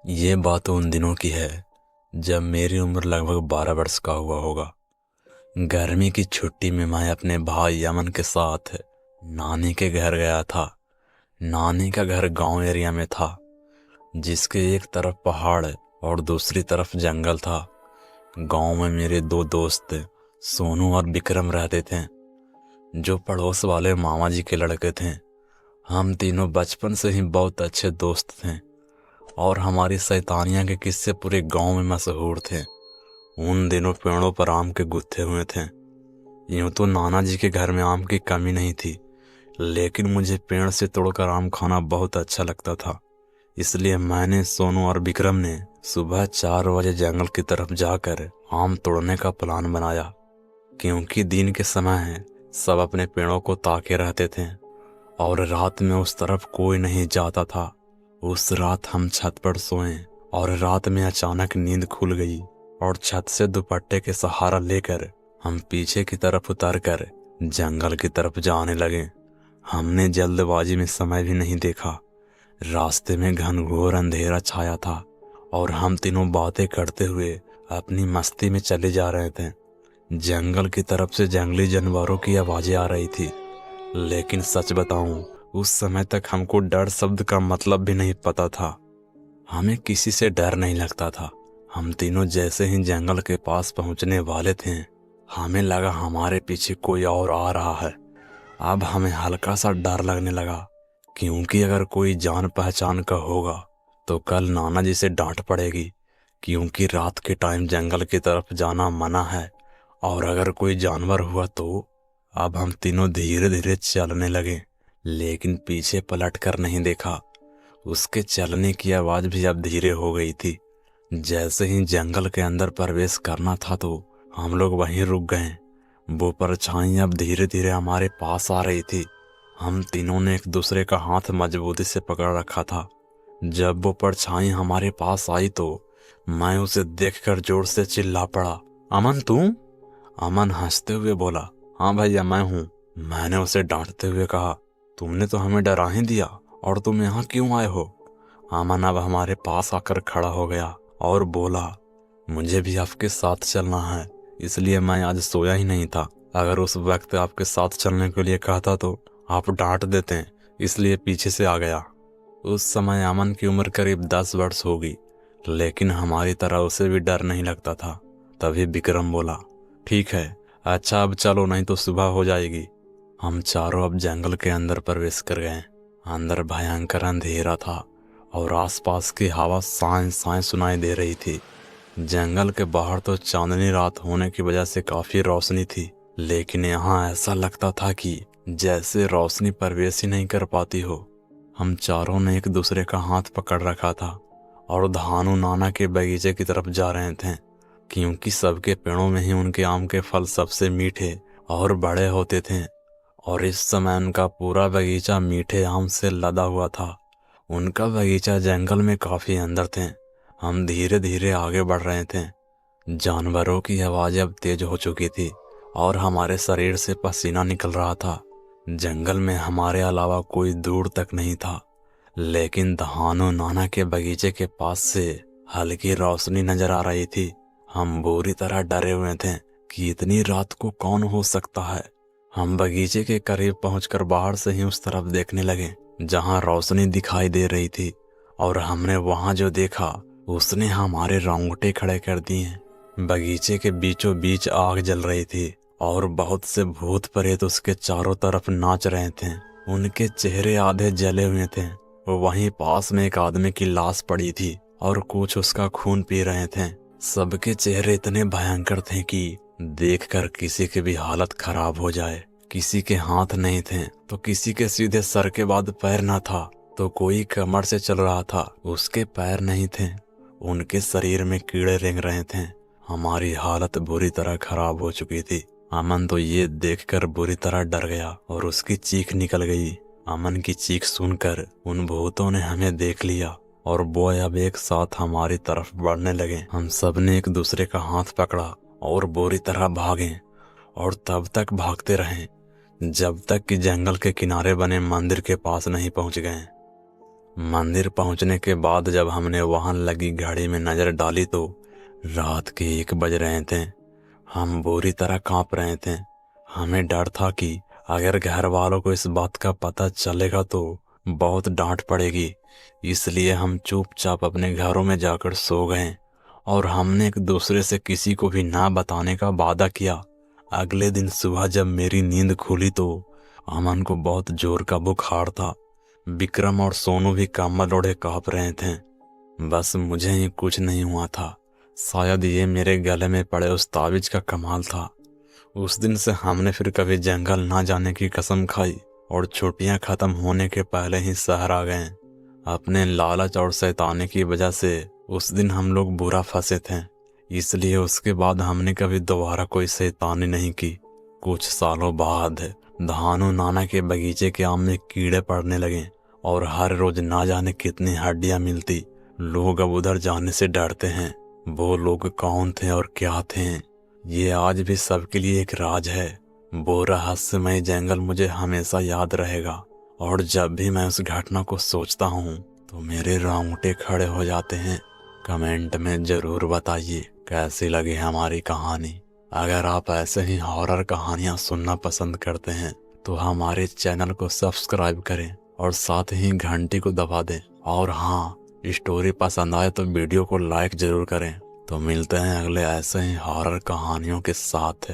ये बात उन दिनों की है जब मेरी उम्र लगभग 12 वर्ष का हुआ होगा। गर्मी की छुट्टी में मैं अपने भाई यमन के साथ नानी के घर गया था। नानी का घर गांव एरिया में था, जिसके एक तरफ पहाड़ और दूसरी तरफ जंगल था। गांव में मेरे दो दोस्त सोनू और विक्रम रहते थे, जो पड़ोस वाले मामा जी के लड़के थे। हम तीनों बचपन से ही बहुत अच्छे दोस्त थे और हमारी शैतानियां के किस्से पूरे गांव में मशहूर थे। उन दिनों पेड़ों पर आम के गुत्थे हुए थे। यूं तो नाना जी के घर में आम की कमी नहीं थी, लेकिन मुझे पेड़ से तोड़कर आम खाना बहुत अच्छा लगता था। इसलिए मैंने, सोनू और विक्रम ने सुबह 4 बजे जंगल की तरफ जाकर आम तोड़ने का प्लान बनाया। क्योंकि दिन के समय है, सब अपने पेड़ों को ताके रहते थे और रात में उस तरफ कोई नहीं जाता था। उस रात हम छत पर सोए और रात में अचानक नींद खुल गई और छत से दुपट्टे के सहारा लेकर हम पीछे की तरफ उतरकर जंगल की तरफ जाने लगे। हमने जल्दबाजी में समय भी नहीं देखा। रास्ते में घनघोर अंधेरा छाया था और हम तीनों बातें करते हुए अपनी मस्ती में चले जा रहे थे। जंगल की तरफ से जंगली जानवरों की आवाजें आ रही थी, लेकिन सच बताऊं, उस समय तक हमको डर शब्द का मतलब भी नहीं पता था। हमें किसी से डर नहीं लगता था। हम तीनों जैसे ही जंगल के पास पहुंचने वाले थे, हमें लगा हमारे पीछे कोई और आ रहा है। अब हमें हल्का सा डर लगने लगा, क्योंकि अगर कोई जान पहचान का होगा तो कल नाना जी से डांट पड़ेगी, क्योंकि रात के टाइम जंगल की तरफ जाना मना है। और अगर कोई जानवर हुआ तो। अब हम तीनों धीरे धीरे चलने लगे, लेकिन पीछे पलट कर नहीं देखा। उसके चलने की आवाज भी अब धीरे हो गई थी। जैसे ही जंगल के अंदर प्रवेश करना था तो हम लोग वहीं रुक गए। वो परछाई अब धीरे धीरे हमारे पास आ रही थी। हम तीनों ने एक दूसरे का हाथ मजबूती से पकड़ रखा था। जब वो परछाई हमारे पास आई तो मैं उसे देखकर जोर से चिल्ला पड़ा, अमन तू? अमन हंसते हुए बोला, हाँ भैया मैं हूँ। मैंने उसे डांटते हुए कहा, तुमने तो हमें डरा ही दिया, और तुम यहाँ क्यों आए हो? अमन अब हमारे पास आकर खड़ा हो गया और बोला, मुझे भी आपके साथ चलना है, इसलिए मैं आज सोया ही नहीं था। अगर उस वक्त आपके साथ चलने के लिए कहता तो आप डांट देते, इसलिए पीछे से आ गया। उस समय अमन की उम्र करीब 10 वर्ष होगी, लेकिन हमारी तरह उसे भी डर नहीं लगता था। तभी विक्रम बोला, ठीक है, अच्छा अब चलो, नहीं तो सुबह हो जाएगी। हम चारों अब जंगल के अंदर प्रवेश कर गए। अंदर भयंकर अंधेरा था और आसपास की हवा साए साए सुनाई दे रही थी। जंगल के बाहर तो चांदनी रात होने की वजह से काफी रोशनी थी, लेकिन यहाँ ऐसा लगता था कि जैसे रोशनी प्रवेश ही नहीं कर पाती हो। हम चारों ने एक दूसरे का हाथ पकड़ रखा था और धानु नाना के बगीचे की तरफ जा रहे थे, क्योंकि सबके पेड़ों में ही उनके आम के फल सबसे मीठे और बड़े होते थे। और इस समय उनका पूरा बगीचा मीठे आम से लदा हुआ था। उनका बगीचा जंगल में काफी अंदर थे। हम धीरे धीरे आगे बढ़ रहे थे। जानवरों की आवाज अब तेज हो चुकी थी और हमारे शरीर से पसीना निकल रहा था। जंगल में हमारे अलावा कोई दूर तक नहीं था, लेकिन धानु नाना के बगीचे के पास से हल्की रोशनी नजर आ रही थी। हम बुरी तरह डरे हुए थे कि इतनी रात को कौन हो सकता है। हम बगीचे के करीब पहुंचकर बाहर से ही उस तरफ देखने लगे जहां रोशनी दिखाई दे रही थी, और हमने वहां जो देखा उसने हमारे रोंगटे खड़े कर दिए। बगीचे के बीचों बीच आग जल रही थी और बहुत से भूत प्रेत उसके चारों तरफ नाच रहे थे। उनके चेहरे आधे जले हुए थे। वहीं पास में एक आदमी की लाश पड़ी थी और कुछ उसका खून पी रहे थे। सबके चेहरे इतने भयंकर थे कि देखकर किसी की भी हालत खराब हो जाए। किसी के हाथ नहीं थे तो किसी के सीधे सर के बाद पैर न था, तो कोई कमर से चल रहा था, उसके पैर नहीं थे। उनके शरीर में कीड़े रेंग रहे थे। हमारी हालत बुरी तरह खराब हो चुकी थी। अमन तो ये देखकर बुरी तरह डर गया और उसकी चीख निकल गई। अमन की चीख सुनकर उन भूतों ने हमें देख लिया और वो अब एक साथ हमारी तरफ बढ़ने लगे। हम सब ने एक दूसरे का हाथ पकड़ा और बुरी तरह भागे, और तब तक भागते रहे जब तक कि जंगल के किनारे बने मंदिर के पास नहीं पहुंच गए। मंदिर पहुंचने के बाद जब हमने वहां लगी घड़ी में नजर डाली तो रात के 1 बज रहे थे। हम बुरी तरह कांप रहे थे। हमें डर था कि अगर घर वालों को इस बात का पता चलेगा तो बहुत डांट पड़ेगी। इसलिए हम चुपचाप अपने घरों में जाकर सो गए और हमने एक दूसरे से किसी को भी ना बताने का वादा किया। अगले दिन सुबह जब मेरी नींद खुली तो अमन को बहुत जोर का बुखार था। विक्रम और सोनू भी कम्बल ओढ़े कांप रहे थे। बस मुझे ही कुछ नहीं हुआ था। शायद ये मेरे गले में पड़े उस ताबीज का कमाल था। उस दिन से हमने फिर कभी जंगल ना जाने की कसम खाई और छुट्टियां खत्म होने के पहले ही शहर आ गए। अपने लालच और शैतानी की वजह से उस दिन हम लोग बुरा फंसे थे, इसलिए उसके बाद हमने कभी दोबारा कोई शैतानी नहीं की। कुछ सालों बाद धानु नाना के बगीचे के आम में कीड़े पड़ने लगे और हर रोज ना जाने कितनी हड्डियां मिलती। लोग अब उधर जाने से डरते हैं। वो लोग कौन थे और क्या थे, ये आज भी सबके लिए एक राज है। वो रहस्यमय जंगल मुझे हमेशा याद रहेगा और जब भी मैं उस घटना को सोचता हूँ तो मेरे रोंगटे खड़े हो जाते हैं। कमेंट में जरूर बताइए कैसी लगी हमारी कहानी। अगर आप ऐसे ही हॉरर कहानियाँ सुनना पसंद करते हैं तो हमारे चैनल को सब्सक्राइब करें और साथ ही घंटी को दबा दें। और हाँ, स्टोरी पसंद आए तो वीडियो को लाइक जरूर करें। तो मिलते हैं अगले ऐसे ही हॉरर कहानियों के साथ।